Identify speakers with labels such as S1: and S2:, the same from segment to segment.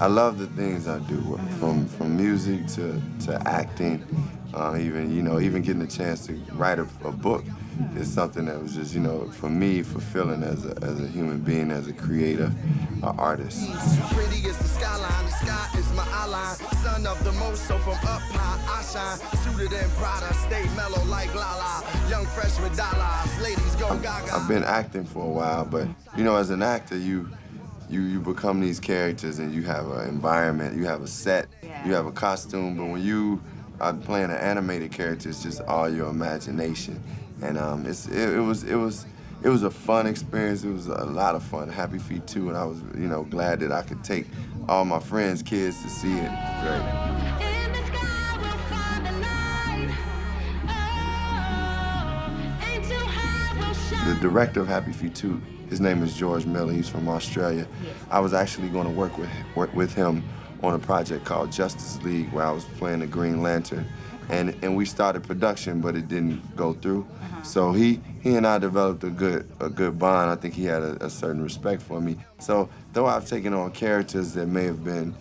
S1: I love the things I do, from music to acting, even getting a chance to write a book is something that was just, for me, fulfilling as a human being, as a creator, an artist.
S2: Pretty is the skyline, the sky is my eyeline. Son of the most, so from up high I shine. Suited and Prada, stay mellow like Lala. Young fresh with dollars, ladies go gaga.
S1: I've been acting for a while, but as an actor, you become these characters, and you have an environment, you have a set, you have a costume. But when you are playing an animated character, it's just all your imagination, and it was a fun experience. It was a lot of fun. Happy Feet 2, and I was glad that I could take all my friends' kids to see it. Great. The director of Happy Feet 2, his name is George Miller. He's from Australia. I was actually going to work with him on a project called Justice League, where I was playing the Green Lantern, and we started production, but it didn't go through. So he and I developed a good bond. I think he had a certain respect for me. So though I've taken on characters that may have been,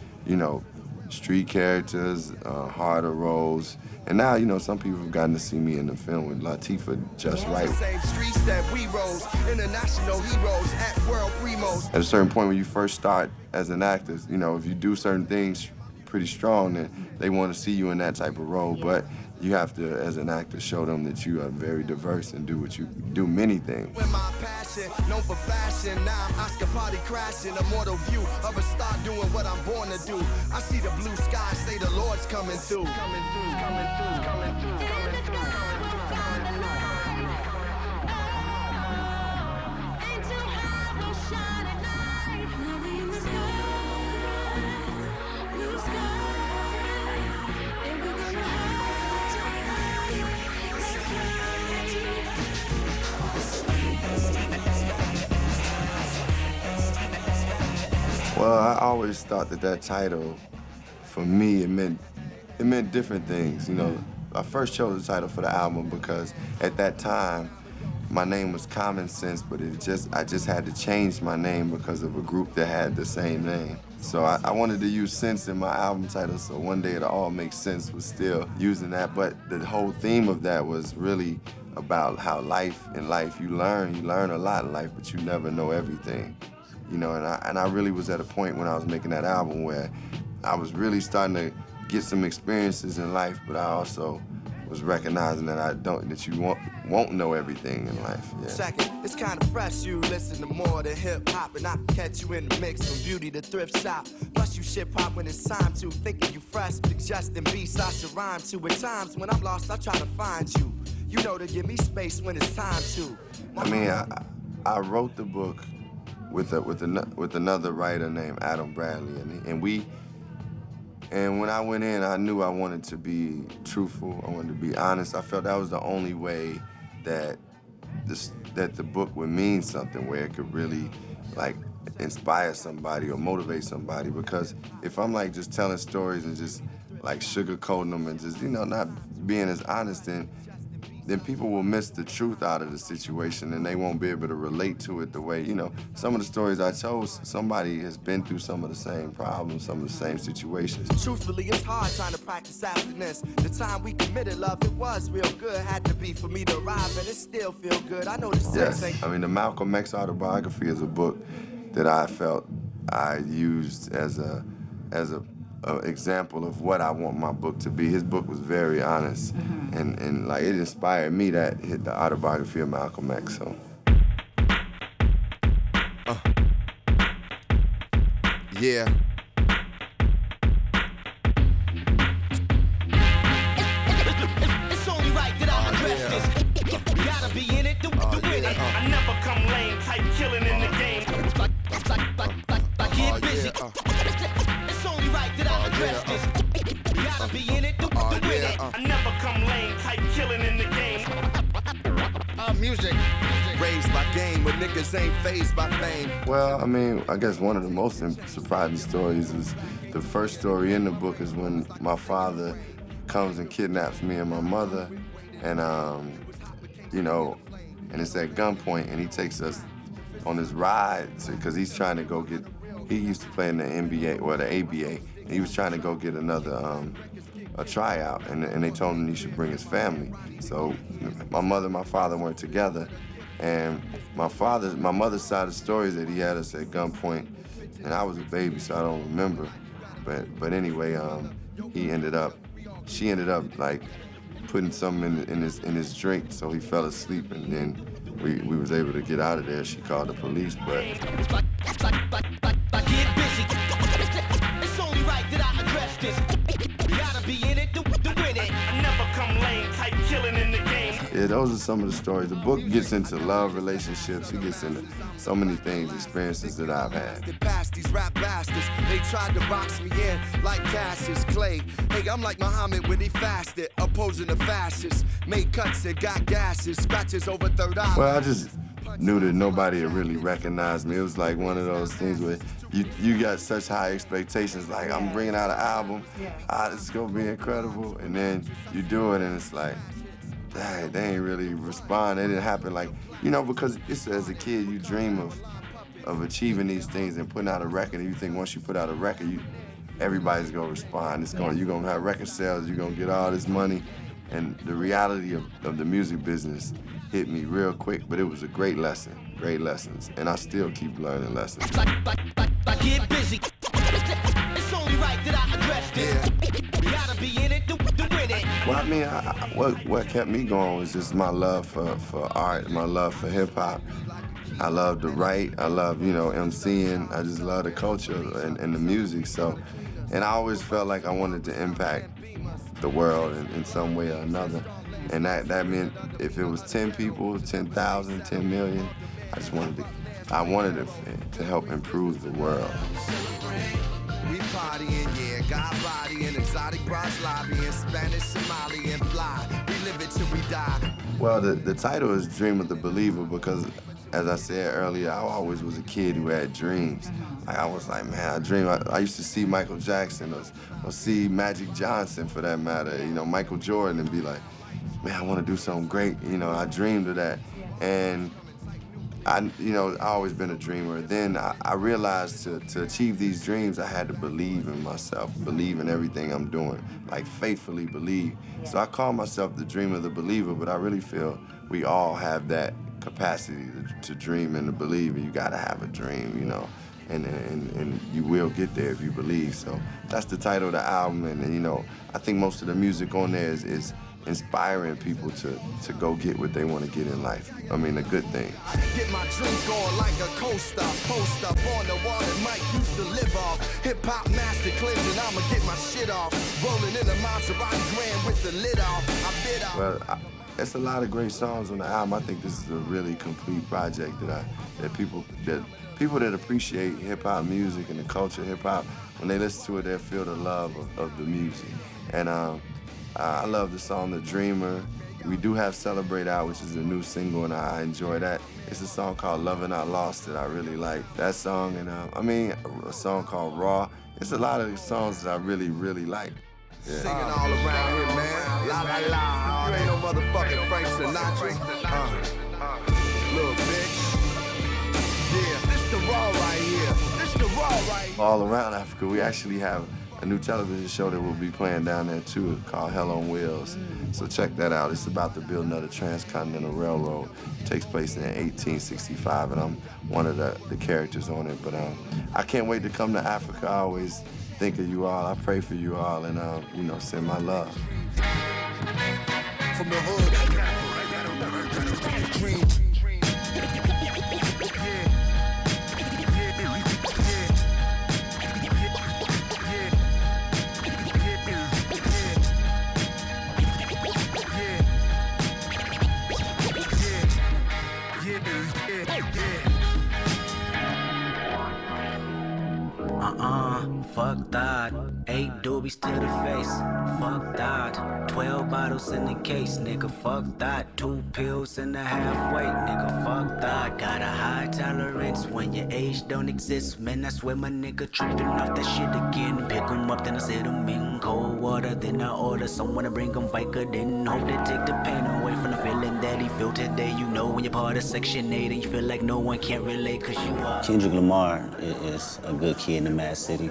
S1: street characters, harder roles, and now, some people have gotten to see me in the film with Latifah Just Right.
S2: Same streets that we rose, international heroes at world primos.
S1: At a certain point when you first start as an actor, if you do certain things pretty strong, then they want to see you in that type of role. But you have to, as an actor, show them that you are very diverse and do many things.
S2: When my passion, known for fashion, now I'm Oscar party crashing, a mortal view of a star doing what I'm born to do. I see the blue sky, say the Lord's coming through. Coming through, coming through, coming through, coming through, coming through.
S1: Well, I always thought that title, for me, it meant different things. I first chose the title for the album because at that time, my name was Common Sense, but I just had to change my name because of a group that had the same name. So I wanted to use sense in my album title, so One Day It'll All Make Sense was still using that. But the whole theme of that was really about how in life, you learn a lot in life, but you never know everything. And I really was at a point when I was making that album where I was really starting to get some experiences in life, but I also was recognizing that you won't know everything in life. Yeah.
S2: Second, it's kind of fresh, you listen to more than hip-hop, and I can catch you in the mix from beauty to thrift shop. Plus you shit pop when it's time to, thinking you fresh, suggesting beats I should rhyme to. At times when I'm lost, I try to find you. You know to give me space when it's time to.
S1: I wrote the book with another writer named Adam Bradley, and when I went in, I knew I wanted to be truthful. I wanted to be honest. I felt that was the only way that the book would mean something, where it could really inspire somebody or motivate somebody. Because if I'm just telling stories and just sugarcoating them and just not being as honest, then people will miss the truth out of the situation, and they won't be able to relate to it the way, some of the stories I chose, somebody has been through some of the same problems, some of the same situations.
S2: Truthfully, it's hard trying to practice abstinence. The time we committed love, it was real good. Had to be for me to arrive, and it still feel good. I know the sex ain't...
S1: The Malcolm X autobiography is a book that I felt I used as a example of what I want my book to be. His book was very honest, and it inspired me, that hit the autobiography of Malcolm X. So.
S2: Yeah. It's only right that I address this. Gotta be in it to win it. I never come lame, type killing in the game. Like get busy. It's only right that I address this. Gotta be in it to win it. I never come lame, type killing in the game. Music. Raised by game, but niggas ain't phased by fame.
S1: Well, I guess one of the most surprising stories was the first story in the book is when my father comes and kidnaps me and my mother, and and it's at gunpoint, and he takes us on his ride, because he's trying to go get, he used to play in the NBA, or the ABA, and he was trying to go get another, a tryout, and they told him he should bring his family. So my mother and my father weren't together, and my mother's side of the story is that he had us at gunpoint, and I was a baby, so I don't remember. But anyway, she ended up like putting something in his drink, so he fell asleep, and then we was able to get out of there. She called the police, but.
S2: It's only right that I address this. Gotta be in it to win it. I never come lame, type killing in the game.
S1: Yeah, those are some of the stories. The book gets into love, relationships. It gets into so many things, experiences that I've had.
S3: Past these rap bastards, they tried to box me in like Cassius Clay. Hey, I'm like Muhammad when he fasted, opposing the fascists. Made cuts and got gases, scratches over third eye.
S1: Well, I just knew that nobody had really recognized me. It was like one of those things where you got such high expectations, like I'm bringing out an album, it's gonna be incredible, and then you do it and it's like, dang, they ain't really respond. It didn't happen like, because it's, as a kid you dream of achieving these things and putting out a record, and you think once you put out a record, everybody's gonna respond. You're gonna have record sales, you're gonna get all this money, and the reality of the music business hit me real quick, but it was a great lessons, and I still keep learning lessons.
S2: I get busy. It's only right that I address this. Gotta be in it to win it.
S1: Well, I mean, what kept me going was just my love for art, my love for hip hop. I love to write. I love, MCing. I just love the culture and the music. So, and I always felt like I wanted to impact the world in some way or another. And that meant if it was 10 people, 10,000, 10 million, I wanted it to help improve the world.
S3: We partying, yeah, got body in exotic bras lobbying, Spanish, Somali, and fly. We live it till we die.
S1: Well, the title is Dream of the Believer because, as I said earlier, I always was a kid who had dreams. Like, I was like, man, I dream. I used to see Michael Jackson or see Magic Johnson, for that matter, Michael Jordan, and be like, man, I want to do something great. I dreamed of that. And I always been a dreamer. Then I realized to achieve these dreams, I had to believe in myself, believe in everything I'm doing, like faithfully believe. So I call myself the dreamer of the believer, but I really feel we all have that capacity to dream and to believe, and you gotta have a dream, and you will get there if you believe. So that's the title of the album, and I think most of the music on there is inspiring people to go get what they want to get in life. I mean, a good thing.
S3: Get my drink on like a coaster, post up on the wall that Mike used to live off. Hip hop master cleansing, I'ma get my shit off. Rolling in a Maserati Grand with the lid off. I bid off.
S1: Well, there's a lot of great songs on the album. I think this is a really complete project that people that appreciate hip hop music and the culture of hip hop, when they listen to it, they'll feel the love of the music. And I love the song The Dreamer. We do have Celebrate Out, which is a new single, and I enjoy that. It's a song called Love and I Lost that I really like. That song, and a song called Raw. It's a lot of songs that I really, really like. Yeah.
S3: Singing all around here, man. La la la. You ain't no motherfucking Frank Sinatra. Little bitch. Yeah, this the Raw right here. This the Raw right here.
S1: All around Africa, we actually have a new television show that we'll be playing down there too, called Hell on Wheels. So check that out. It's about the building of the Transcontinental Railroad. It takes place in 1865, and I'm one of the characters on it. But I can't wait to come to Africa. I always think of you all. I pray for you all, and send my love.
S3: From the hood. Dream.
S4: Fuck that. 8 doobies to the face, fuck that. 12 bottles in the case, nigga, fuck that. 2 pills in the halfway, nigga, fuck that. Got a high tolerance when your age don't exist. Man, I swear my nigga tripping off that shit again. Pick 'em up, then I sit 'em in cold water. Then I order someone to bring 'em Vicodin. Hope they take the pain away from the feeling that he feel today. You know when you're part of Section 8 and you feel like no one can relate cause you are.
S5: Kendrick Lamar is a good kid in the Mad City.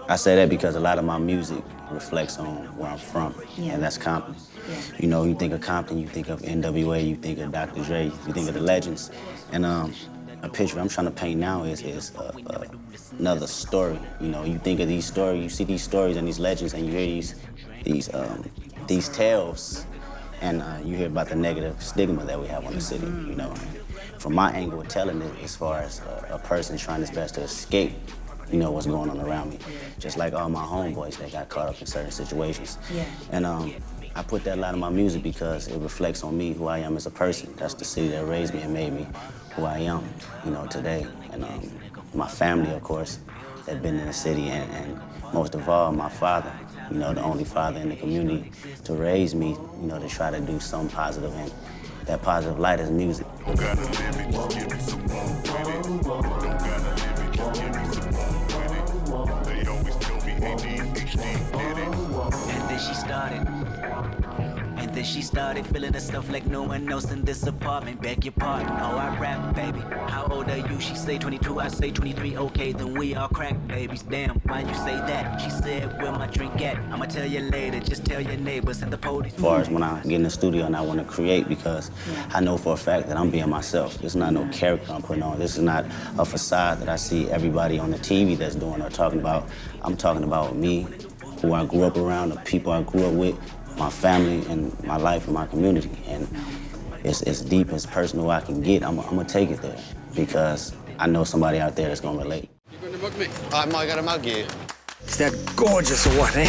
S5: I say that because a lot of my music reflects on where I'm from, and that's Compton.
S6: Yeah.
S5: You know, you think of Compton, you think of NWA, you think of Dr. Dre, you think of the legends. And a picture I'm trying to paint now is another story. You know, you think of these stories, you see these stories and these legends, and you hear these tales, and you hear about the negative stigma that we have on the city. You know, from my angle of telling it, as far as a person trying his best to escape, you know, what's going on around me. Just like all my homeboys that got caught up in certain situations.
S6: Yeah.
S5: And I put that a lot in my music because it reflects on me, who I am as a person. That's the city that raised me and made me who I am, you know, today. And my family, of course, that been in the city, and most of all, my father, you know, the only father in the community to raise me, you know, to try to do something positive, and that positive light is music.
S7: Don't gotta live it, just give me some more with it. Don't gotta live it, just give me some more with it. They always tell me ADHD did it.
S4: And then she started. And then she started feeling herself like no one else in this apartment. Beg your pardon, oh I rap, baby. How old are you? She say 22, I say 23. Okay, then we all crack babies. Damn, why you say that? She said, where my drink at? I'ma tell you later. Just tell your neighbors and the police.
S5: As far as when I get in the studio and I want to create, because I know for a fact that I'm being myself. This is not no character I'm putting on. This is not a facade that I see everybody on the TV that's doing or talking about. I'm talking about me, who I grew up around, the people I grew up with, my family and my life and my community. And it's as deep, as personal I can get. I'm gonna take it there because I know somebody out there that's gonna relate.
S8: You going to mug me?
S9: I might gotta mug you.
S8: Is that gorgeous or what, eh?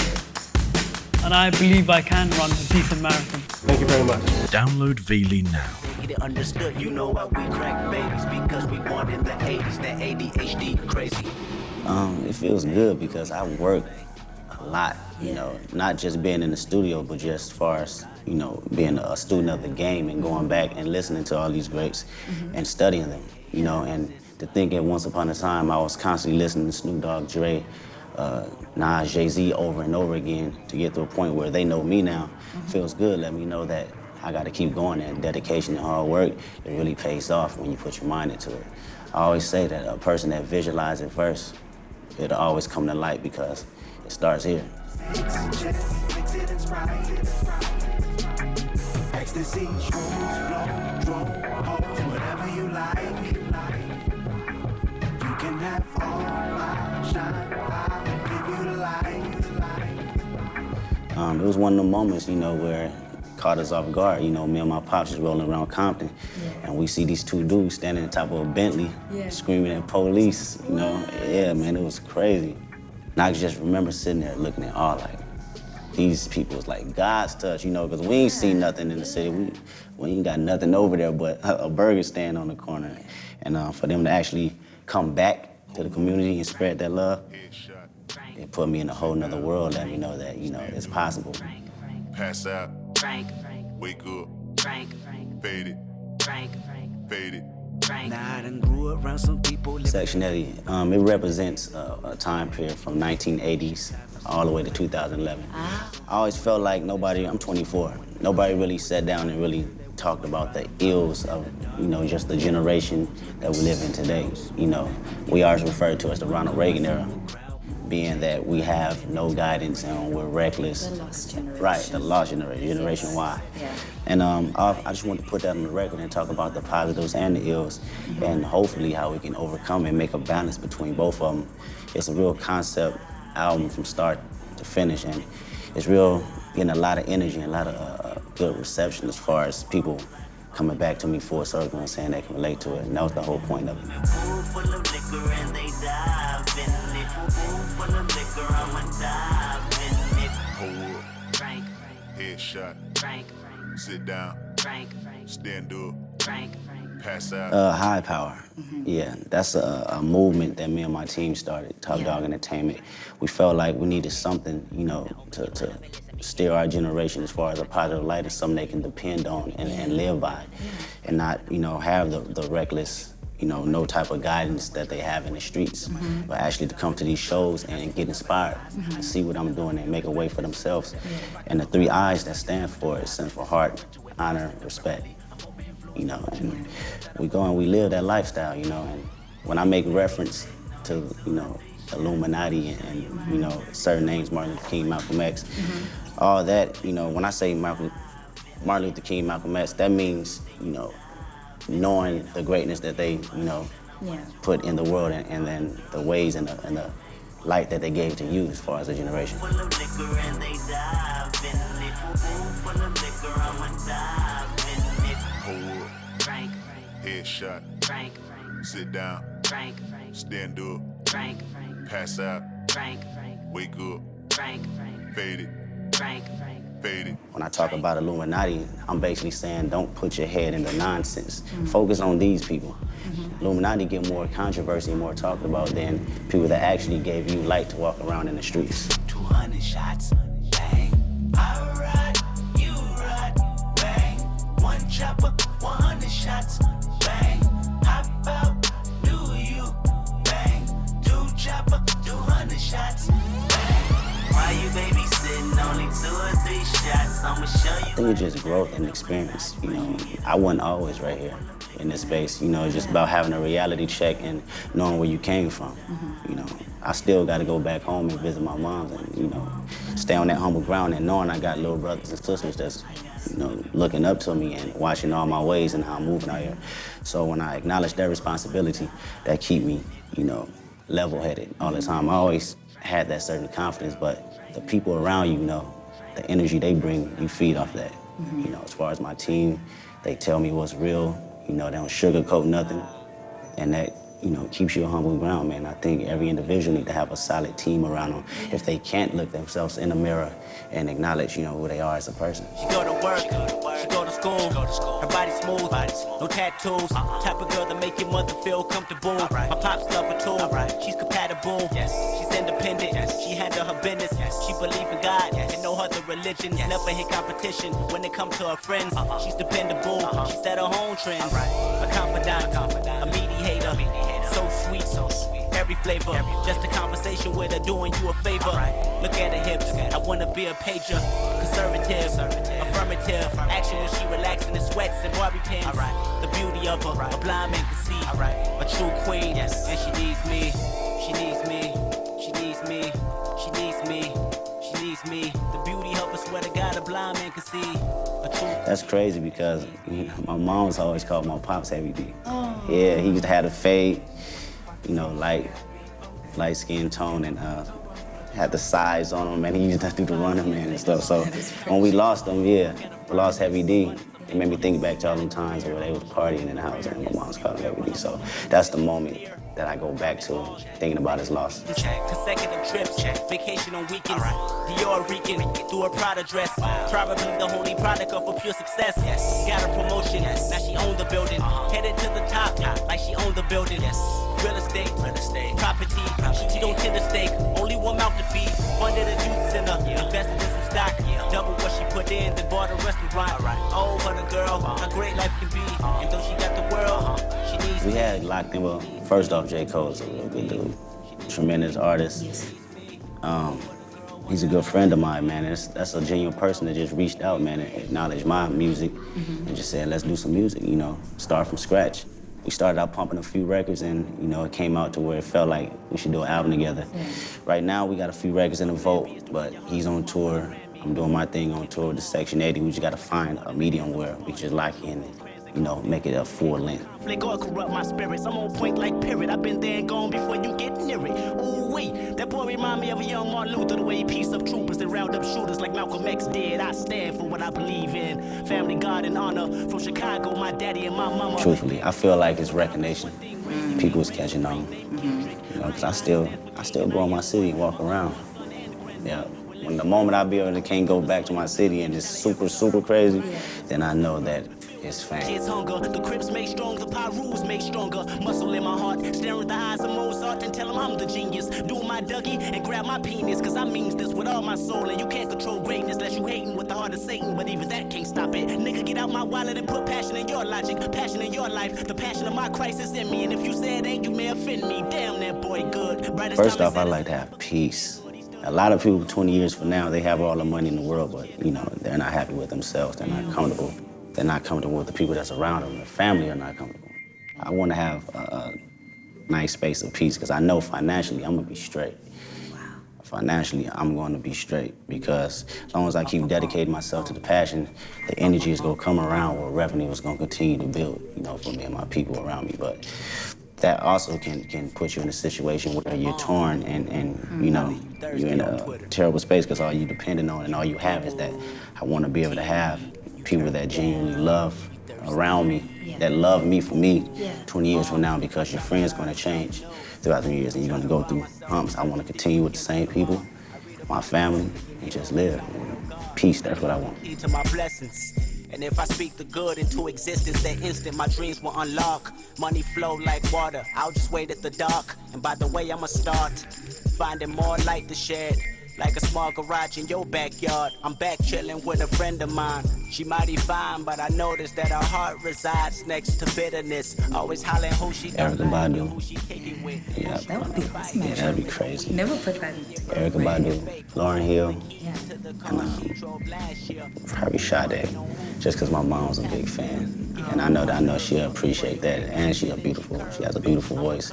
S10: And I believe I can run a decent marathon.
S8: Thank you very much.
S11: Download Wale now.
S4: Get it understood, you know why we crack babies. Because we born in the 80s, that ADHD crazy.
S5: It feels good because I work a lot, you know, not just being in the studio, but just as far as, you know, being a student of the game and going back and listening to all these greats and studying them, you know, and to think that once upon a time I was constantly listening to Snoop Dogg, Dre, Nas, Jay-Z over and over again to get to a point where they know me now. Feels good, let me know that I gotta keep going, and dedication and hard work, it really pays off when you put your mind into it. I always say that a person that visualizes first, it'll always come to light because it starts here.
S2: Ecstasy, whatever you like. You can have all my shine. I will give you the light.
S5: It was one of the moments, you know, where it caught us off guard. You know, me and my pops just rolling around Compton, and we see these two dudes standing on top of a Bentley, screaming at police. You know, yeah, man, it was crazy. And I just remember sitting there looking at all like, these people was like God's touch, you know, because we ain't seen nothing in the city. We ain't got nothing over there but a burger stand on the corner. And for them to actually come back to the community and spread that love, it put me in a whole nother world, let me know that, you know, it's possible.
S7: Pass out, wake up, fade it, fade it.
S4: Now I done grew around some people.
S5: Section 80, it represents a time period from 1980s all the way to 2011. I always felt like I'm 24, nobody really sat down and really talked about the ills of, you know, just the generation that we live in today. You know, we always refer to as the Ronald Reagan era, being that we have no guidance and we're reckless.
S6: The lost generation.
S5: Right, the lost generation, Generation Y.
S6: Yeah.
S5: And I just want to put that on the record and talk about the positives and the ills, and hopefully how we can overcome and make a balance between both of them. It's a real concept album from start to finish, and it's real, getting a lot of energy and a lot of good reception as far as people coming back to me full circle and saying they can relate to it, and that was the whole point of it.
S4: Pool full of liquor and they dive in it. Pool full of liquor, I'ma dive in it.
S7: Hold up, headshot, sit down, stand up, Pass out.
S5: High Power. Yeah, that's a movement that me and my team started, Top Dog Entertainment. We felt like we needed something, you know, to steer our generation as far as a positive light, as something they can depend on and live by, and not, you know, have the reckless, you know, no type of guidance that they have in the streets, but actually to come to these shows and get inspired, and see what I'm doing and make a way for themselves. And the 3 I's that stand for it stands for heart, honor, respect. You know, and we go and we live that lifestyle, you know, and when I make reference to, you know, Illuminati and you know, certain names, Martin Luther King, Malcolm X, all that, you know, when I say Martin Luther King, Malcolm X, that means, you know, knowing the greatness that they, you know, put in the world and then the ways and the light that they gave to you as far as a generation.
S7: Frank. Headshot. Frank. Sit down. Frank. Stand up. Frank. Pass out. Frank. Wake up. Frank. Fade it. Frank. Fade it.
S5: When I talk about Illuminati, I'm basically saying don't put your head into nonsense. Focus on these people. Illuminati get more controversy and more talked about than people that actually gave you light to walk around in the streets.
S4: 200 shots, bang. I ride, you ride, bang. One chopper, 100 shots, bang. Hop out, do you, bang. 2 chopper, 200 shots, bang. Why you babysitting? Only 2 or 3 shots, I'ma show you.
S5: I think it's just growth and experience, you know. I wasn't always right here in this space, you know. It's just about having a reality check and knowing where you came from, you know. I still got to go back home and visit my moms and, you know, stay on that humble ground and knowing I got little brothers and sisters that's, you know, looking up to me and watching all my ways and how I'm moving out here. So when I acknowledge their responsibility, that keep me, you know, level-headed all the time. I always had that certain confidence, but the people around you know, the energy they bring, you feed off that. You know, as far as my team, they tell me what's real, you know, they don't sugarcoat nothing, and that, you know, keeps you a humble ground, man. I think every individual need to have a solid team around them if they can't look themselves in the mirror and acknowledge, you know, who they are as a person.
S4: She go to work, she go to school, her body smooth, no tattoos, type of girl that make your mother feel comfortable. My pops love her too, she's compatible, she's independent, she handle her business, she believe in God and no other religion, never hit competition. When it comes to her friends, she's dependable, she set her own trends, a confidant, a mediator, so sweet, every flavor, just a conversation with her doing you a favor. Look at her hips, I wanna be a pager, conservative, affirmative, action when she relaxing in sweats and Barbie pins. The beauty of her, a blind man can see, a true queen, and she needs me, she needs me, she needs me, she needs me, she needs me. The beauty of her, swear to God, a blind man can see.
S5: That's crazy because, you know, my mom's always called my pops Heavy D. Yeah, he used to have a fade, you know, light skin tone, and had the size on him, and he used to do the running man and stuff. So when we lost him, we lost Heavy D. It made me think back to all them times where they was partying in the house and my mom's calling Heavy D. So that's the moment that I go back to thinking about his loss.
S4: Consecutive trips, vacation on weekends, Dior reeking through a Prada dress. Probably the only product of a pure success. Got a promotion, now she owned the building. Headed to the top, like she owned the building. Real estate, property. She don't tend to stake, only one mouth to feed. Funded a youth center, invested in some stock. Double what she put in, then bought a restaurant. Oh, what a girl, how great life can be. And though she got the world, she needs
S5: We had locked in, well, first off, J. Cole's a real good dude. Tremendous artist. He's a good friend of mine, man. That's a genuine person that just reached out, man, and acknowledged my music and just said, let's do some music, you know, start from scratch. We started out pumping a few records and, you know, it came out to where it felt like we should do an album together. Right now, we got a few records in the vault, but he's on tour. I'm doing my thing on tour with the Section 80. We just got to find a medium where we just lock in and, you know, make it a full length.
S4: Flick or corrupt my spirits. I'm on point like period. I've been there and gone before you get near it. Ooh, wait, that boy remind me of a young Martin Luther, the way he pieced up troopers and round up shooters like Malcolm X did. I stand for what I believe in. Family, God, and honor. From Chicago, my daddy and my mama.
S5: Truthfully, I feel like it's recognition. People is catching on. You know, because I still go in my city and walk around. Yeah. When the moment I be able to can't go back to my city and it's super, super crazy, then I know that his fame.
S2: Kids hunger, the Crips make strong, the Pyrus make stronger. Muscle in my heart, staring with the eyes of Mozart and tell him I'm the genius. Do my Dougie and grab my penis, cause I means this with all my soul. And you can't control greatness unless you hating with the heart of Satan, but even that can't stop it. Nigga, get out my wallet and put passion in your logic, passion in your life. The passion of my Christ is in me, and if you say it ain't, you may offend me. Damn, that boy good. Brightest
S5: First off, I like to have peace. A lot of people 20 years from now, they have all the money in the world, but, you know, they're not happy with themselves. They're not comfortable. They're not comfortable with the people that's around them. Their family are not comfortable. I want to have a nice space of peace because I know financially I'm going to be straight. Wow. Financially, I'm going to be straight because as long as I keep dedicating myself to the passion, the energy is going to come around where revenue is going to continue to build, you know, for me and my people around me. But that also can put you in a situation where you're torn and you know, you're in a terrible space because all you're depending on and all you have is that I want to be able to have people that genuinely love around me, that love me for me 20 years from now, because your friend's going to change throughout the years and you're going to go through humps. I want to continue with the same people, my family, and just live. Peace, that's what I want.
S2: To my blessings. And if I speak the good into existence, that instant my dreams will unlock. Money flow like water, I'll just wait at the dock. And by the way, I'ma start finding more light to shed. Like a small garage in your backyard. I'm back chilling with a friend of mine. She mighty fine, but I noticed that her heart resides next to bitterness. Always hollering who she don't like, who she kicking with.
S5: Yeah,
S6: that would be awesome.
S5: Yeah, that'd be crazy.
S6: Never put that in.
S5: Erykah Badu, Lauryn Hill,
S6: Yeah.
S5: and probably Sade, just because my mom's a big fan. And I know she'll appreciate that. And she has a beautiful voice,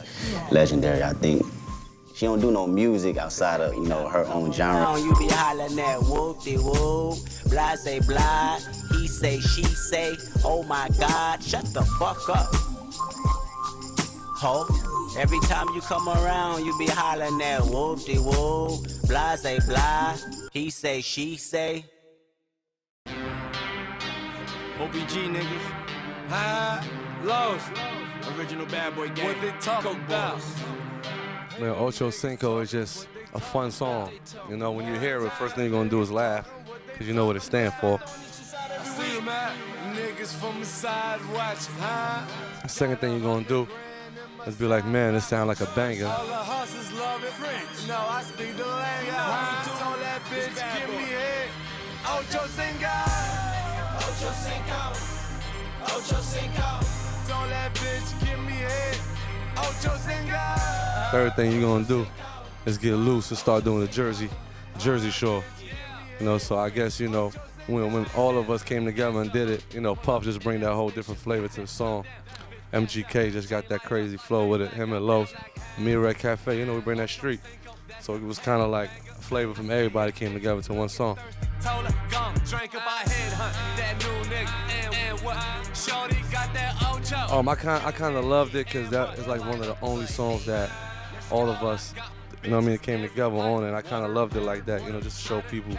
S5: legendary, I think. She don't do no music outside of, you know, her own genre.
S2: You be hollering at whoop-de-whoop, blah say blah, he say, she say, oh my God, shut the fuck up. Ho, every time you come around, you be hollering at whoop-de-whoop, blah say blah, he say, she say.
S9: OBG niggas, high, lows, original bad boy gang, what they talk about?
S12: Man, Ocho Cinco is just a fun song. You know, when you hear it, first thing you're gonna do is laugh, because you know what it stands for.
S9: I see them out, niggas from the side watch, huh?
S12: The second thing you're gonna do is be like, man, this sound like a banger.
S9: All the hustlers love it. French. No, I speak the language. Told that bitch, give me head. Ocho Cinco. Ocho Cinco. Ocho Cinco. Told that bitch, give me head. Ocho Cinco.
S12: Third thing you're gonna do is get loose and start doing the Jersey Shore. You know, so I guess, you know, when all of us came together and did it, you know, Puff just bring that whole different flavor to the song. MGK just got that crazy flow with it, him and Los. Me at Cafe, you know, we bring that street. So it was kind of like a flavor from everybody came together to one song.
S9: Told her, come, drink up my head, hunt that new nigga, and what? Shorty got that Ocho.
S12: I kind of loved it because that is like one of the only songs that all of us, you know what I mean, came together on, and I kind of loved it like that, you know, just to show people,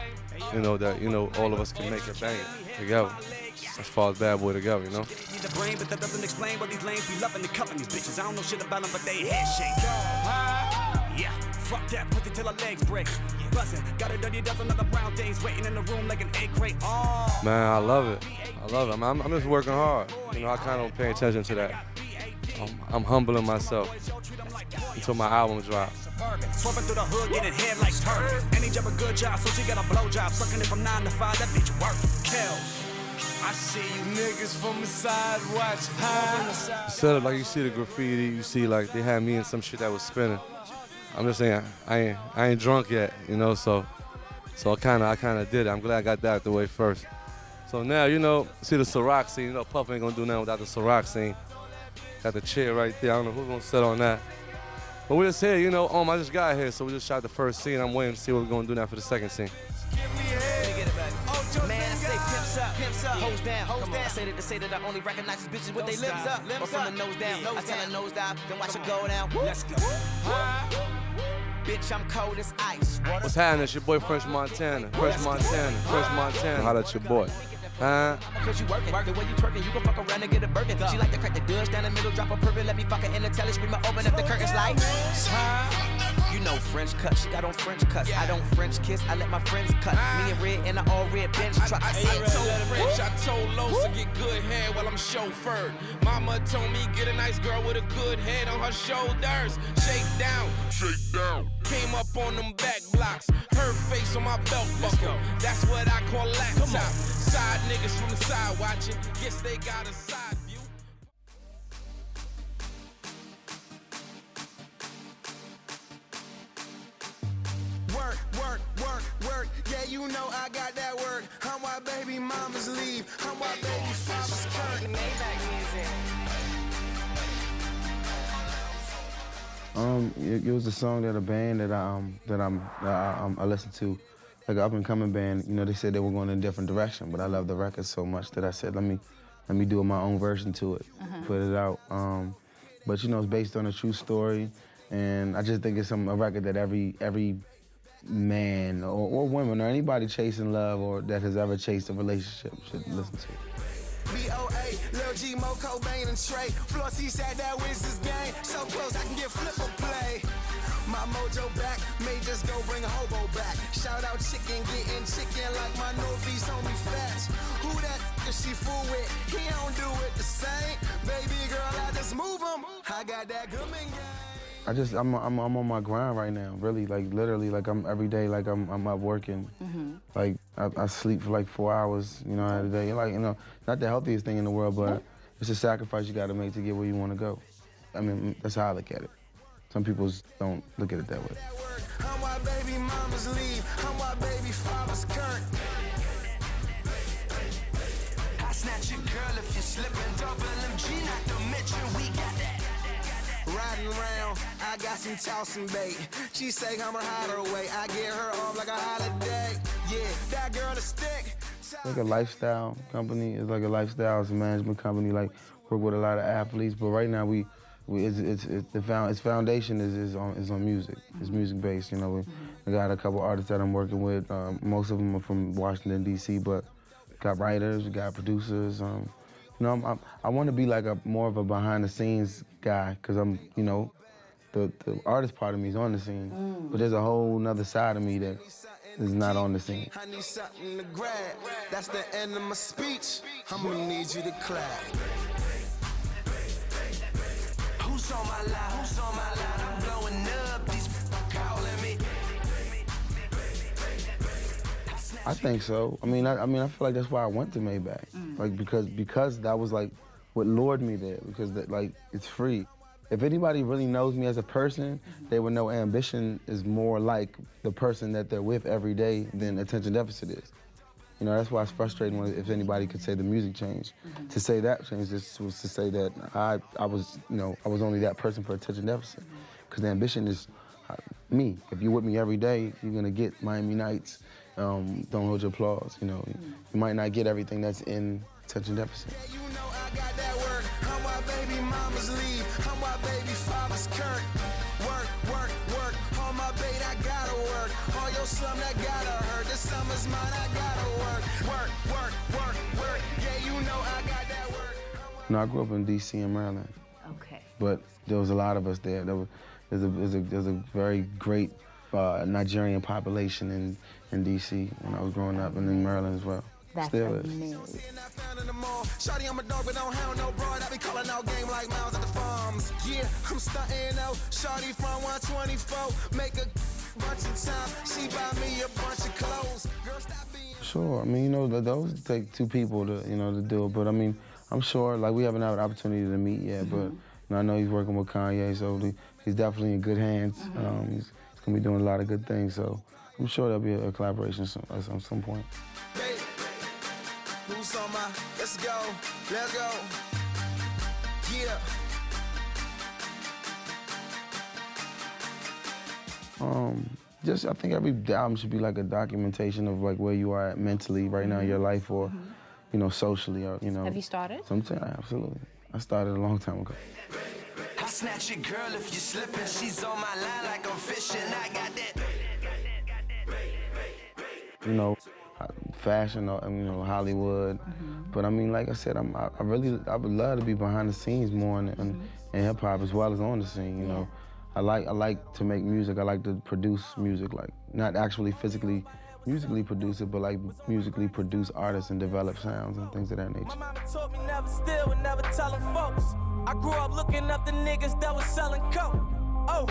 S12: you know, that, you know, all of us can make it bang together. As far as Bad Boy together, you know?
S2: The brain, but that doesn't explain what these lanes be loving and cuffing these bitches. I don't know shit about them, but they head shake. Yeah, fuck that, pussy till her legs break. Bustin', got a dirty dozen of the brown things waiting in the room like an egg crate. Oh.
S12: Man, I love it. I'm just working hard. You know, I kind of don't pay attention to that. I'm humbling myself until my album drops.
S2: Swerving through the hood, getting head like turd. And he job a good job, so she got a blow job. Sucking it from 9 to 5, that bitch work. Kills. I see you niggas from the side, watch high.
S12: Set up like you see the graffiti, you see like they had me in some shit that was spinning. I'm just saying, I ain't drunk yet, you know, so I kinda did it. I'm glad I got that out the way first. So now, you know, see the Ciroc scene, you know, Puff ain't gonna do nothing without the Ciroc scene. Got the chair right there, I don't know who's gonna sit on that. But we're just here, you know, I just got here, so we just shot the first scene. I'm waiting to see what we're gonna do now for the second scene.
S2: Hoes down, I say that I only recognize these bitches with they lips up. Or from the nose down, I tell her nose down, then watch her go down. Let's go. Bitch, I'm cold as ice.
S12: What's happening? It's your boy French Montana. How that's your boy? Huh?
S2: Cause you working, the way you twerking, you gon' fuck around and get a Birkin. She like to crack the Dutch down the middle, drop a purple, let me fuck her in the telly, scream, open up the curtains like. You know French cut, she got on French cuts. I don't French kiss, I let my friends cut. Me and Red in an all red bench truck.
S6: I told French, I told Los to get good head while I'm chauffeured. Mama told me get a nice girl with a good head on her shoulders. Shake down, shake down. Came up on them back blocks, her face on my belt buckle. That's what I call laptop. Side niggas from the side watching, guess they got a side view.
S9: Work, work, work, work. Yeah, you know I got that work. I'm why baby mamas leave. I'm why baby fathers curtain. Maybach music.
S13: It was a song that a band that I listened to, like an up and coming band. You know, they said they were going in a different direction, but I love the record so much that I said, let me do my own version to it, put it out. But you know, it's based on a true story, and I just think it's a record that every man or woman or anybody chasing love or that has ever chased a relationship should listen to.
S9: B.O.A. Lil G, Mo, Cobain, and Trey. Flossy said that wins this game. So close, I can get flipper play. My mojo back, may just go bring a hobo back. Shout out chicken, getting chicken like my Northeast homie Fats. Who that she fool with? He don't do it the same. Baby girl, I just move him. I got that Goodman game.
S13: I'm on my grind right now, really, like literally, like I'm every day, like I'm up working. Like I sleep for like 4 hours, you know, a day. Like, you know, not the healthiest thing in the world, but it's a sacrifice you gotta make to get where you wanna go. I mean, that's how I look at it. Some people don't look at it that way.
S9: I'm why baby mamas leave. I'm why baby fathers curtain. I snatch your girl if you're slipping. Double MG, not to mention we got that. Riding around, I got some tossing bait. She say I'm her hider away. I get her off like a holiday. Yeah, that girl a stick.
S13: Like a lifestyle company. It's like a lifestyle. It's a management company. Like work with a lot of athletes. But right now its foundation is on music. It's music based. You know, we got a couple artists that I'm working with. Most of them are from Washington D.C. But got writers, we got producers. You know, I want to be like more of a behind the scenes guy, because I'm, you know, the artist part of me is on the scene, but there's a whole nother side of me that is not on the scene.
S9: I need something to grab. That's the end of my speech. I'm gonna need you to clap. Who's on my line? Who's on my line? I'm blowing up. These calling me.
S13: I think so. I mean, I feel like that's why I went to Maybach, like because that was like what lured me there. Because like it's free. If anybody really knows me as a person, they would know ambition is more like the person that they're with every day than attention deficit is. You know, that's why it's frustrating if anybody could say the music changed. To say that changed was to say that I was only that person for attention deficit. Because the ambition is me. If you're with me every day, you're gonna get Miami Nights. Don't hold your applause. You know, you might not get everything that's in attention deficit.
S9: Yeah, you know I got that work. I'm why baby mamas leave. I'm why baby fathers curtain. Work, work, work. On my bait, I gotta work. All your slum that gotta hurt. This summer's mine, I gotta work. Work, work, work, work. Yeah, you know I got that work.
S13: No, I grew up in D.C. and Maryland.
S14: Okay.
S13: But there was a lot of us there. There's a very great Nigerian population in D.C. when I was growing up, and in Maryland as well.
S14: That's
S13: Still
S14: amazing.
S9: Shawty, I'm a dog, but don't have no broad. I be calling out game like miles at the farms. Yeah, I'm stunting out. Shawty from 124. Make a bunch of time. She buy me a bunch of clothes. Girl, stop being.
S13: Sure. I mean, you know, those take two people to do it. But I mean, I'm sure, like, we haven't had an opportunity to meet yet. But you know, I know he's working with Kanye, so he's definitely in good hands. He's gonna be doing a lot of good things. So I'm sure there'll be a collaboration at some point.
S9: Who's on my? Let's go. Let's go. Yeah.
S13: I think every album should be like a documentation of like where you are at mentally right now in your life, or you know, socially, or you know.
S14: Have you started?
S13: Sometimes, absolutely. I started a long time ago.
S9: I snatch your girl if you're slipping. She's on my line like I'm fishing. I got that.
S13: You know, fashion, or, you know, Hollywood. But I mean, like I said, I would love to be behind the scenes more in hip hop as well as on the scene. You know, I like to make music. I like to produce music, like not actually physically musically produce it, but like musically produce artists and develop sounds and things of that nature.
S2: My mama told me never steal and never tellin' folks. I grew up looking up the niggas that was selling coke. Oh,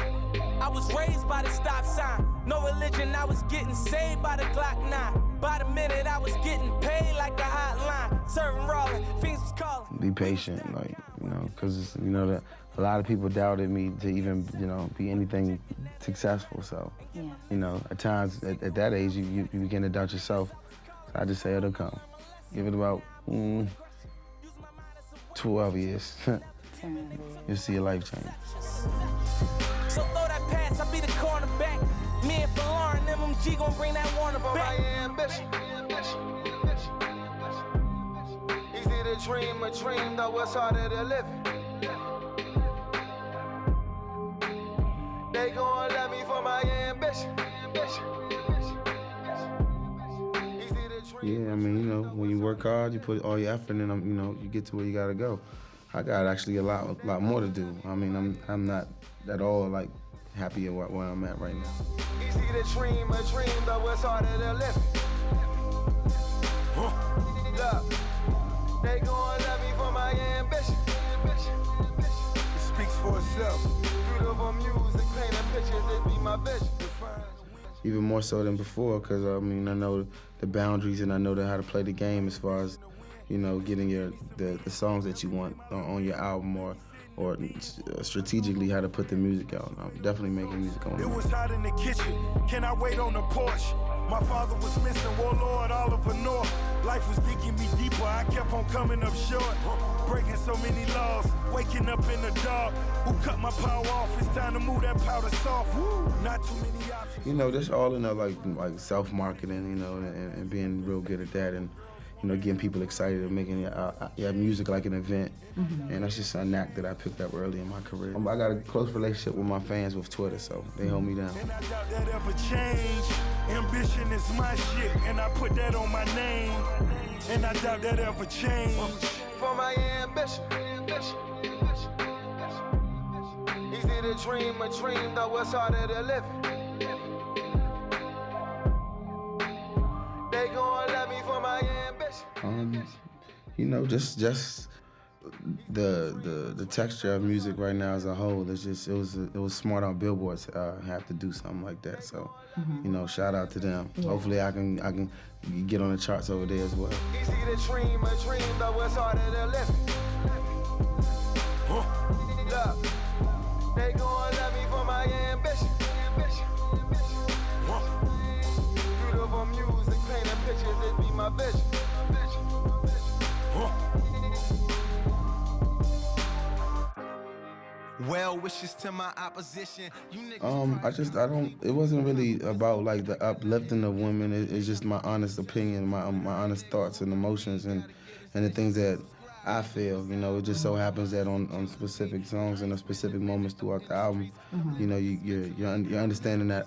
S2: I was raised by the stop sign. No religion, I was getting saved by the Glock 9. By the minute, I was getting paid like the hotline. Serving rolling, fiends was calling.
S13: Be patient, like, you know, because, you know, that a lot of people doubted me to even, you know, be anything successful. So, you know, at times, at that age, you begin to doubt yourself. So I just say it'll come. Give it about 12 years. You'll see your life change.
S2: So throw that pass, I'll be the cornerback. Me and Lauren, MMG gon' bring that Warner back.
S3: Easy to dream a dream, though it's harder to live. They gon' love me for my ambition.
S13: Yeah, I mean, you know, when you work hard, you put all your effort in, you know, you get to where you gotta go. I got actually a lot more to do. I mean, I'm not at all like happy at where I'm at right now.
S3: Easy to dream a dream, though it's harder to live. Look, they gon' love me for my ambition. It speaks for itself. Beautiful music, painting pictures, it be my vision.
S13: Even more so than before, because I mean, I know the boundaries and I know how to play the game as far as, you know, getting the songs that you want on your album or strategically how to put the music out. I'm definitely making music on it.
S14: It was hot in the kitchen. Can I wait on the porch? My father was missing, Warlord Oliver North. Life was digging me deeper. I kept on coming up short. Breaking so many laws. Waking up in the dark. Who cut my power off? It's time to move that powder soft. Not too many options.
S13: You know, that's all in like self-marketing, you know, and being real good at that, and you know, getting people excited and making your music like an event. And that's just a knack that I picked up early in my career. I got a close relationship with my fans with Twitter, so they hold me down.
S14: And I doubt that ever change. Ambition is my shit, and I put that on my name. And I doubt that ever change.
S3: For my ambition. Easy to dream a dream, though it's harder to live. They gon' love me for my ambition.
S13: You know, just the texture of music right now as a whole. It's just it was smart on Billboard to have to do something like that. So, you know, shout out to them.
S15: Yeah.
S13: Hopefully, I can get on the charts over there as well.
S3: Easy to dream a dream, though it's harder to live. Look, they gon' love me for my ambition. Beautiful music, painting pictures, it be my vision.
S9: Well wishes to my opposition.
S13: It wasn't really about like the uplifting of women. It's just my honest opinion, my honest thoughts and emotions and the things that I feel. You know, it just so happens that on specific songs and on specific moments throughout the album, you know, you're understanding that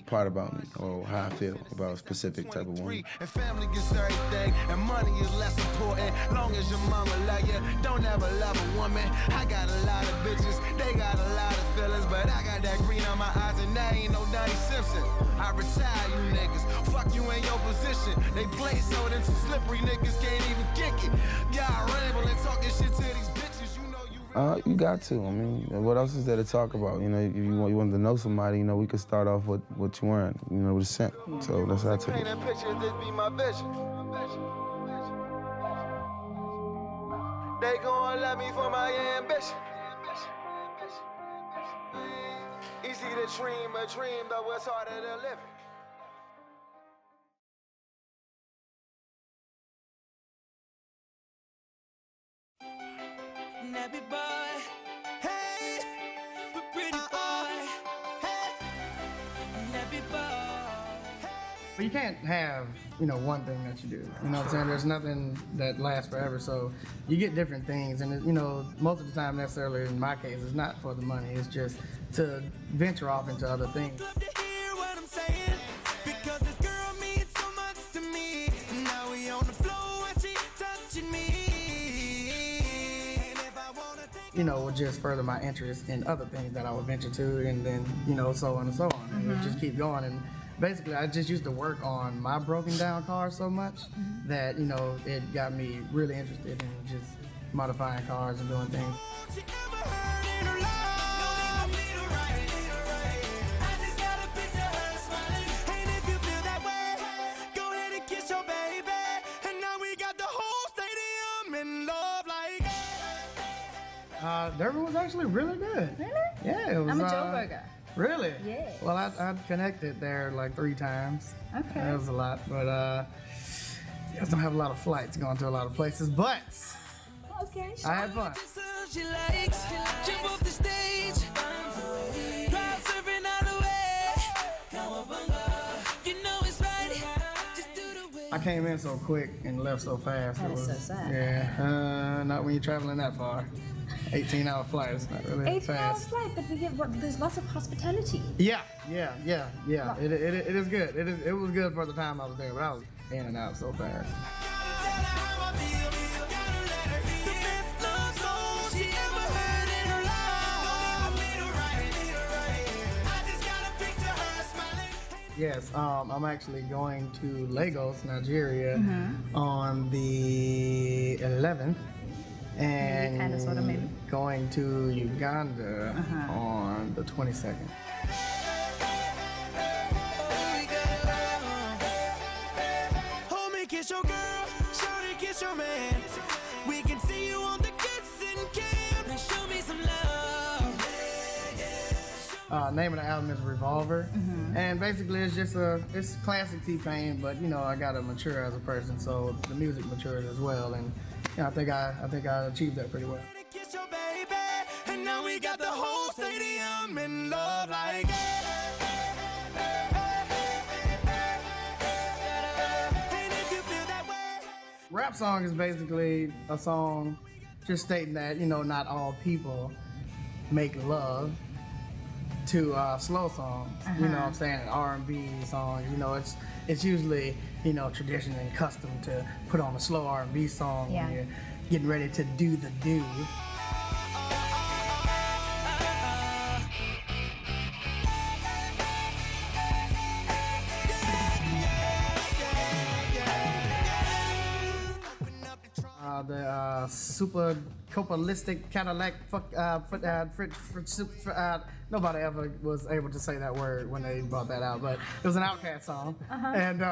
S13: part about me or how I feel about a specific type of woman.
S9: And family is everything, and money is less important. Long as your mama love you, don't ever love a woman. I got a lot of bitches, they got a lot of feelings, but I got that green on my eyes and that ain't no Donnie Simpson. I retire you niggas, fuck you in your position. They play so them too slippery niggas can't even kick it. Y'all ramble and talking shit to these bitches, you know you.
S13: You got to. I mean, what else is there to talk about? You know, if you want to know somebody, you know, we could start off with what you wearing, you know, with a scent. So that's how I took it.
S3: Painting pictures, this be my vision. They gon' love me for my ambition. Easy to dream a dream, though it's harder to live.
S2: Nappy boy, hey, the pretty boy, hey, nappy boy.
S16: But you can't have, you know, one thing that you do. You know what I'm saying? There's nothing that lasts forever. So you get different things. And, you know, most of the time, necessarily in my case, it's not for the money. It's just to venture off into other things. would just further my interest in other things that I would venture to, and then, so on and so on. And it would just keep going. And basically, I just used to work on my broken down car so much that, it got me really interested in just modifying cars and doing things. Durban was actually really good.
S15: Really?
S16: Yeah, it was.
S15: I'm a Joburger.
S16: Really?
S15: Yeah.
S16: Well, I connected there like 3 times.
S15: Okay.
S16: That was a lot, but you guys don't have a lot of flights going to a lot of places, but
S15: okay.
S16: I had fun.
S2: She likes, jump off the stage, drive surfing all the way. You know it's right, just do the way.
S16: I came in so quick and left so fast.
S15: That
S16: It
S15: is
S16: was,
S15: so sad.
S16: Yeah, not when you're traveling that far. 18-hour flight, it's not really
S15: 18
S16: fast.
S15: hours flight, but there's lots of hospitality.
S16: Yeah. It is good. It was good for the time I was there, but I was in and out so fast. Yes, I'm actually going to Lagos, Nigeria, on the 11th. And
S15: Kinda, sorta, maybe.
S16: going to Uganda on the 22nd.
S2: Hold me, kiss your girl, shorty, kiss your man. We can see you on the kissing cam. Now show me some love.
S16: Name of the album is Revolver, and basically it's classic T-Pain, but I gotta mature as a person, so the music matured as well, and I think I achieved that pretty well.
S2: Kiss your baby, and now we got the whole stadium in love like.
S16: Rap song is basically a song just stating that not all people make love to slow songs. You know what I'm saying? R&B songs, it's usually tradition and custom to put on a slow R&B song when you're getting ready to do the do. The super copalistic Cadillac nobody ever was able to say that word when they brought that out, but it was an Outkast song. And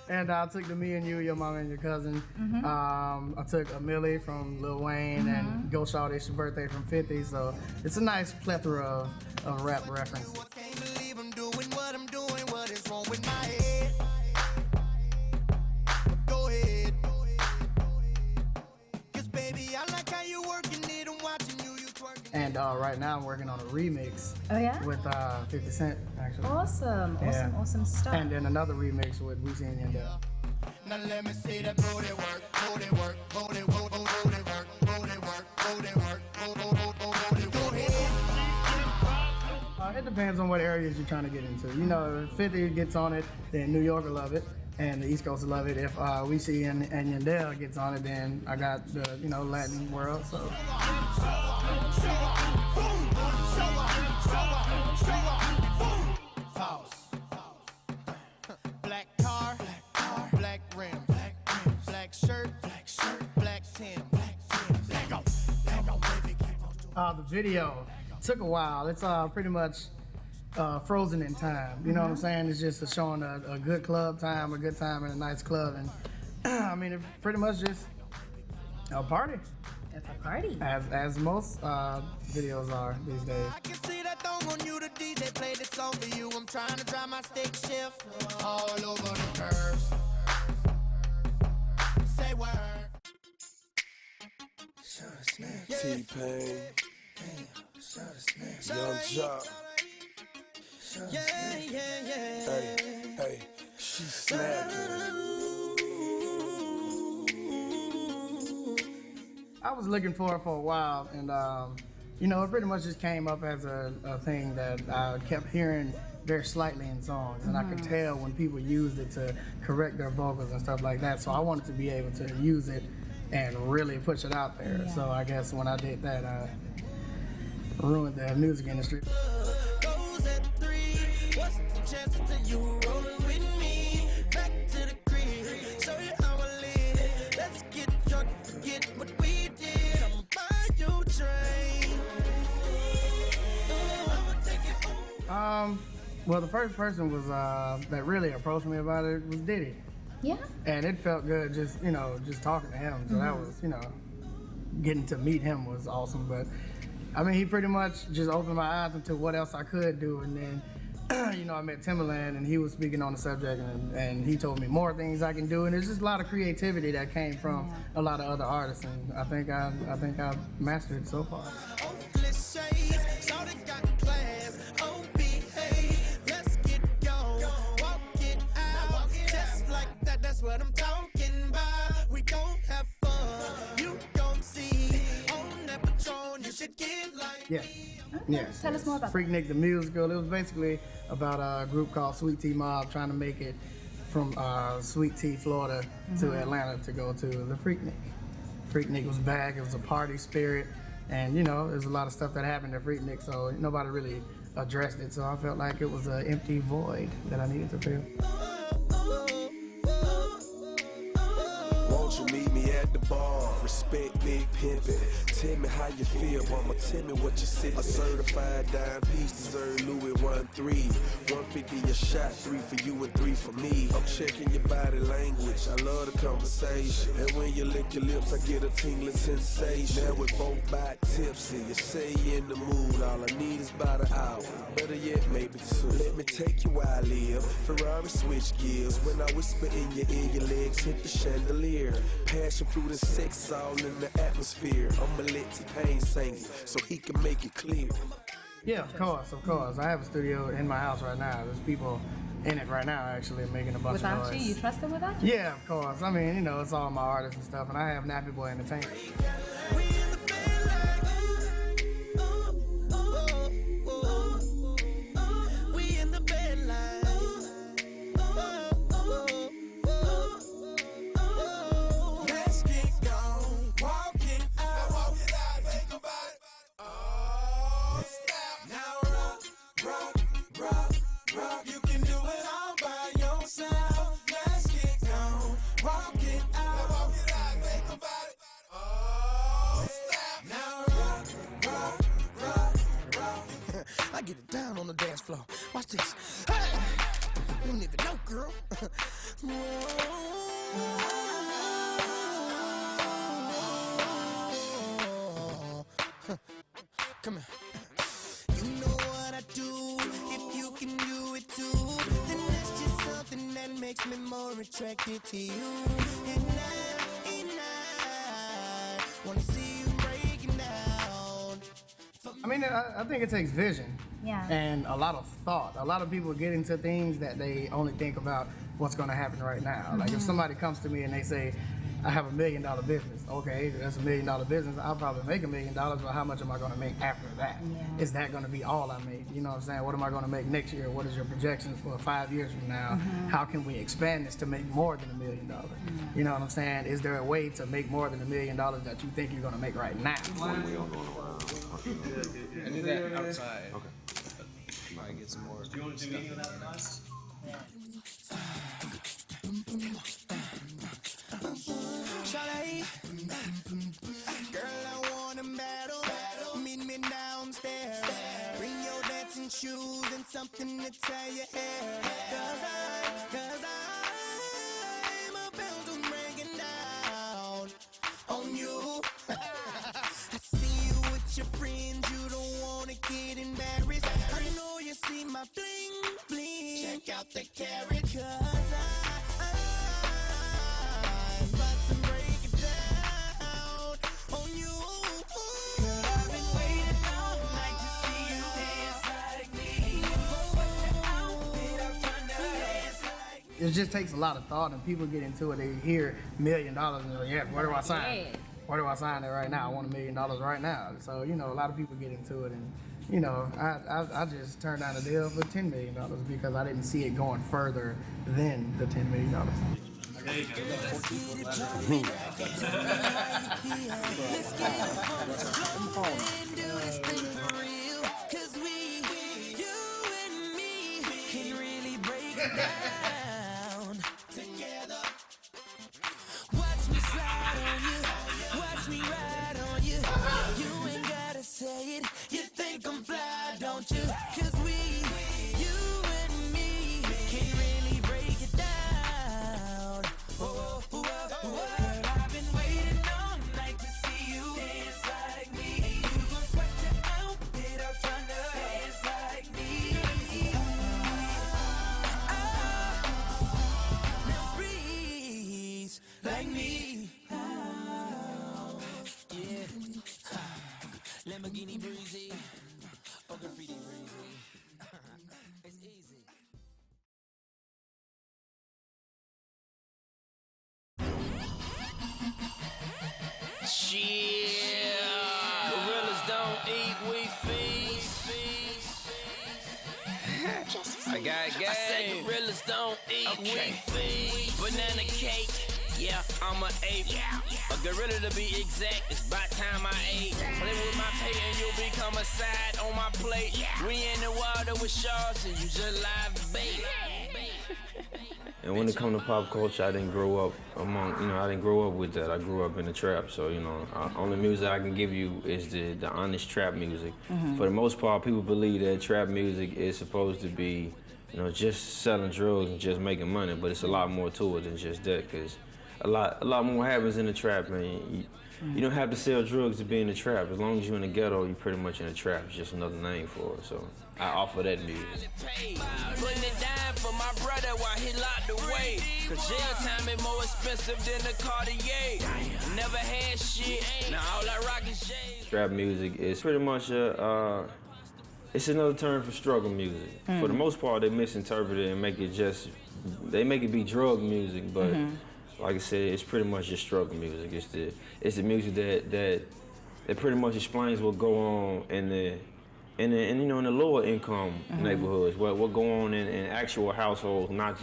S16: and I took the Me and You, Your Mama and Your Cousin. I took a Millie from Lil Wayne and Go Shawty, It's Your Birthday from 50. So it's a nice plethora of rap references.
S2: Can't believe I'm doing what I'm doing. What is wrong with my head? Go ahead. Cause baby, I like how you working it and watching you twerking.
S16: And right now I'm working on a remix.
S15: Oh yeah?
S16: With 50 Cent, actually.
S15: Awesome, awesome stuff.
S16: And then another remix with Weezy and Yandel.
S2: Now let me see that booty work, booty work, booty work, booty work, booty work, booty work, booty work. Go ahead.
S16: It depends on what areas you're trying to get into. If 50 gets on it, then New York will love it, and the East Coast will love it. If Weezy and Yandel gets on it, then I got the Latin world. So.
S2: Black car, black rim, black shirt, black Tim,
S16: The video took a while. It's pretty much frozen in time. You know what I'm saying? It's just showing a good club time, a good time in a nice club, and I mean, it pretty much just a party.
S15: It's a party.
S16: As most videos are these days.
S2: I can see that thong on you, the DJ played this song for you. I'm trying to drive my stick shift all over the curves. Say word.
S9: T-Pain, Young Jock.
S2: Yeah.
S9: Hey, she snapping.
S16: I was looking for it for a while, and it pretty much just came up as a thing that I kept hearing very slightly in songs, and I could tell when people used it to correct their vocals and stuff like that. So I wanted to be able to use it and really push it out there.
S15: Yeah.
S16: So I guess when I did that, I ruined the music industry.
S2: Goes at 3. What's the chances of you rolling with me? Back to the crib, show you how I live. Let's get drunk, forget what we did. I'ma buy you a train. I'ma take it home.
S16: Well, the first person was that really approached me about it was Diddy.
S15: Yeah.
S16: And it felt good just, just talking to him. So that was, getting to meet him was awesome. But I mean, he pretty much just opened my eyes into what else I could do. And then, I met Timberland and he was speaking on the subject and he told me more things I can do. And there's just a lot of creativity that came from a lot of other artists. And I think I've mastered it so far.
S2: Hopeless shades, so they got class. Oh, behave, let's get gone. Walk it out, just like that. That's what I'm talking about. We gon' have fun. You gon' see on that Patron. You should get like
S16: Yeah. Yes.
S15: Tell us more about
S16: Freak Nick the Musical. It was basically about a group called Sweet Tea Mob trying to make it from Sweet Tea, Florida to Atlanta to go to the Freak Nick. Freak Nick was back. It was a party spirit. And, there's a lot of stuff that happened to Freak Nick, so nobody really addressed it. So I felt like it was an empty void that I needed to fill.
S17: Won't you meet me at the bar? Respect big pimpin'. Tell me how you feel, mama. Tell me what you see. A certified dime piece deserve Louis 1-3. 150 a shot, 3 for you and 3 for me. I'm checking your body language. I love the conversation. And when you lick your lips, I get a tingling sensation. Now we're both back tipsy. You say you're in the mood. All I need is about an hour. Better yet, maybe 2. Let me take you where I live. Ferrari switch gears. When I whisper in your ear, your legs hit the chandelier. Passion fruit and sex all in the atmosphere. I'ma let T-Pain sing it so he can make it clear.
S16: Yeah, of course. I have a studio in my house right now. There's people in it right now actually making a bunch of
S15: Without
S16: noise.
S15: you trust them without you?
S16: Yeah, of course. I mean, it's all my artists and stuff, and I have Nappy Boy Entertainment.
S2: We in the bed like let's get gone, walk it out, think about it. Oh, snap. Now rock, you can do it all by yourself. Let's get gone, walk it out, think about it. Oh, snap. Now rock. I get it down on the dance floor. Watch this. Hey! You don't even know, girl. Come here. You know what I do. If you can do it too, then that's just something that makes me more attracted to you. And I wanna see you breaking down.
S16: I mean, I think it takes vision.
S15: Yeah.
S16: And a lot of thought. A lot of people get into things that they only think about what's going to happen right now. Like if somebody comes to me and they say, I have $1 million business. Okay, that's $1 million business. I'll probably make $1 million, but how much am I going to make after that?
S15: Yeah.
S16: Is that going to be all I make? You know what I'm saying? What am I going to make next year? What is your projections for 5 years from now? How can we expand this to make more than $1 million? You know what I'm saying? Is there a way to make more than $1 million that you think you're going to make right now?
S8: I do that outside. Okay. I get some more. Do you want to do anything that nice?
S2: Girl, I wanna battle. Meet me downstairs. Bring your dancing shoes and something to tie your hair. Cause I'm about to break it down on you. I see you with your friends, you don't wanna get embarrassed. I know you see my bling bling. Check out the carrot, cause I'm about to break it down on you. Girl, I've been waiting all night to see you dance like me. Watch your outfit, I'm trying to dance like me.
S16: It just takes a lot of thought, and people get into it. They hear $1 million and they're like, yeah, where do I sign?
S15: Yes.
S16: Where do I sign it right now? I want $1 million right now. So, a lot of people get into it, and I just turned down a deal for $10 million because I didn't see it going further than the $10 million.
S8: There you go.
S2: Let's get it poppin'. Tell me how you feel. Let's get up on this floor and do this thing for real. 'Cause we, you and me, can really break it down together. Watch me slide on you, watch me ride on you. You ain't gotta say it, you think I'm fly, don't you? 'Cause we, you and me, can really break it down. Oh, oh, oh, oh. Girl, I've been waiting all night to see you dance like me. You gon' sweat your outfit out trying to dance like me. Now freeze like me. Yeah. Lamborghini breezy. Oh, graffiti breezy. It's easy. Yeah. Gorillas don't eat, we feast. I got game. I said gorillas don't eat, we feast. Banana cake. Yeah, I'm a ape. A gorilla to be exact. It's about time I ate. Play with my pay and you'll become a side on my plate. We in the water with sharks and you just live bait.
S18: And when it comes to pop culture, I didn't grow up I didn't grow up with that. I grew up in the trap. So, only music I can give you is the honest trap music.
S19: Mhm.
S18: For the most part, people believe that trap music is supposed to be, just selling drugs and just making money, but it's a lot more to it than just that, because a lot more happens in the trap, man. You don't have to sell drugs to be in the trap. As long as you're in the ghetto, you're pretty much in the trap. It's just another name for it. So I offer that music.
S2: Putting it down for my brother while he locked away. 'Cause jail time is more expensive than the Cartier. Never had shit, now all I rock is J's.
S18: Trap music is pretty much it's another term for struggle music. For the most part, they misinterpret it and make it be drug music, but like I said, it's pretty much just struggle music. It's the music that pretty much explains what go on in the lower income neighborhoods, what go on in actual households. Not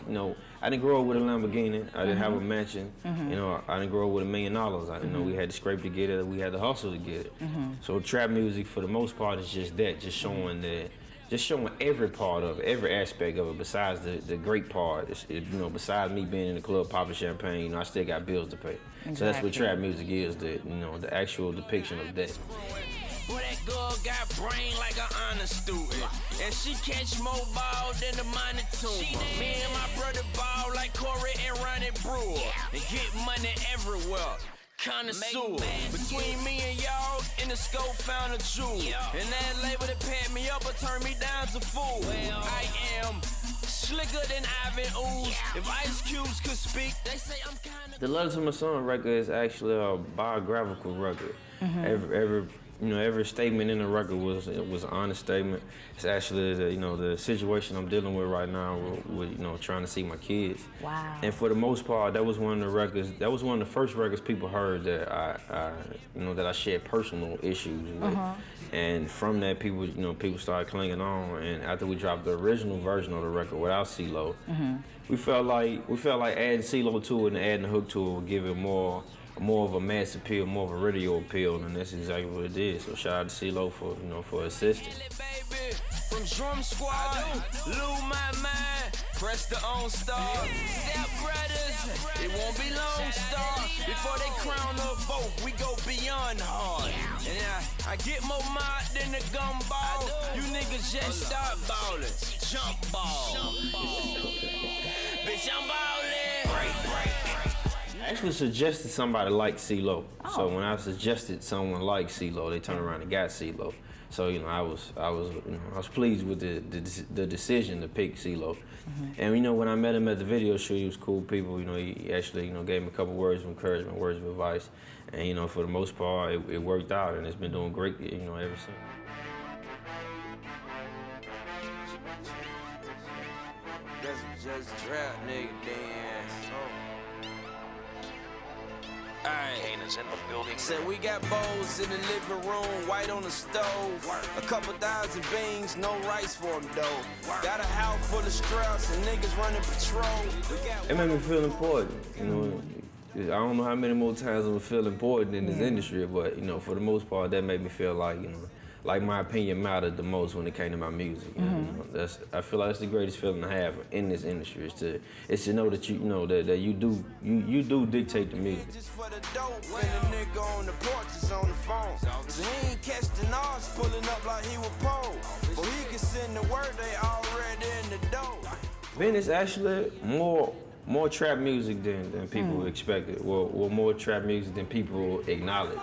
S18: I didn't grow up with a Lamborghini. I didn't have a mansion. I didn't grow up with $1 million. We had to scrape to get it. We had to hustle to get it. So trap music, for the most part, is just that, just showing every part of it, every aspect of it, besides the great part. Besides me being in the club popping champagne, I still got bills to pay. So that's what trap music is, the actual depiction of that.
S2: Boy, that girl got brain like an honor student. And she catch more ball than the monotone. Me and my brother ball like Corey and Ronnie Brewer. And get money everywhere. Connoisseur. Between me and y'all, in the scope found a jewel. And that label that pat me up or turn me down to fool. I am slicker than Ivan Ooze. If Ice Cubes could speak, they say I'm kinda...
S18: The Letter to My Son record is actually a biographical record. Every statement in the record was an honest statement. It's actually the situation I'm dealing with right now with trying to see my kids.
S19: Wow.
S18: And for the most part, that was one of the first records people heard that I shared personal issues with. And from that, people started clinging on. And after we dropped the original version of the record without CeeLo, we felt like adding CeeLo to it and adding the hook to it would give it more of a mass appeal, more of a radio appeal, and that's exactly what it did. So shout out to CeeLo for assisting.
S2: From Drum Squad, Lou My Mind, press the on star. Step Brothers, it won't be long star. Before they crown us both, we go beyond hard. And I get more mod than the gumball. You niggas just start ballin'. Jump ball. Bitch, I'm ballin'. Break.
S18: I actually suggested somebody like CeeLo. So when I suggested someone like CeeLo, they turned around and got CeeLo. So I was pleased with the decision to pick CeeLo. And when I met him at the video shoot, he was cool people. He actually gave me a couple words of encouragement, words of advice, and for the most part, it worked out, and it's been doing great ever since.
S2: That's just trap nigga dance.
S6: Painters in the building. Said we got bowls in the living room, white on the stove. A couple thousand beans, no rice for them though. Got a house full of straps and niggas running patrol.
S18: It made me feel important, you know. I don't know how many more times I would feel important in this industry, but you know, for the most part, that made me feel like, you know, like my opinion mattered the most when it came to my music. You know, I feel like that's the greatest feeling to have in this industry is to know that you know that you do dictate the music.
S6: Just for the dope, when the nigga on the porch is on the phone. So he ain't catch the Nas pulling up like he was pole. But he can send the word, they already in the dough.
S18: Vin is actually more trap music than people expected. Well, more trap music than people acknowledge.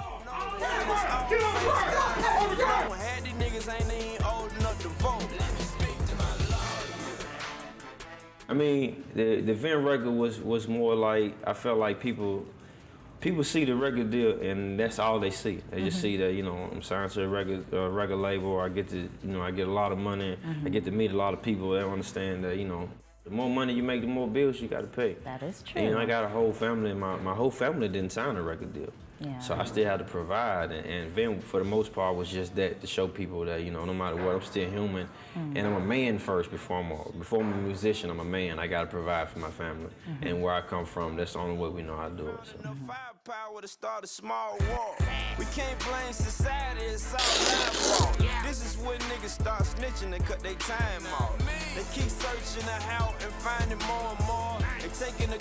S18: I mean, the Vin record was more like, I felt like people see the record deal and that's all they see. They just see that, you know, I'm signed to a record label, I get to, you know, I get a lot of money, I get to meet a lot of people. They understand that, you know, the more money you make, the more bills you got to pay.
S19: That is true.
S18: And, you know, I got a whole family, and my whole family didn't sign a record deal.
S19: Yeah.
S18: So I still had to provide, and Vin, for the most part, was just that, to show people that, you know, no matter what, I'm still human, and I'm a man first before I'm a musician. I'm a man. I got to provide for my family, and where I come from, that's the only way we know how to do it. So.
S6: Firepower to start a small war. We can't blame society, it's all our fault. This is when niggas start snitching and cut their time off. They keep searching the house and finding more and more. They taking the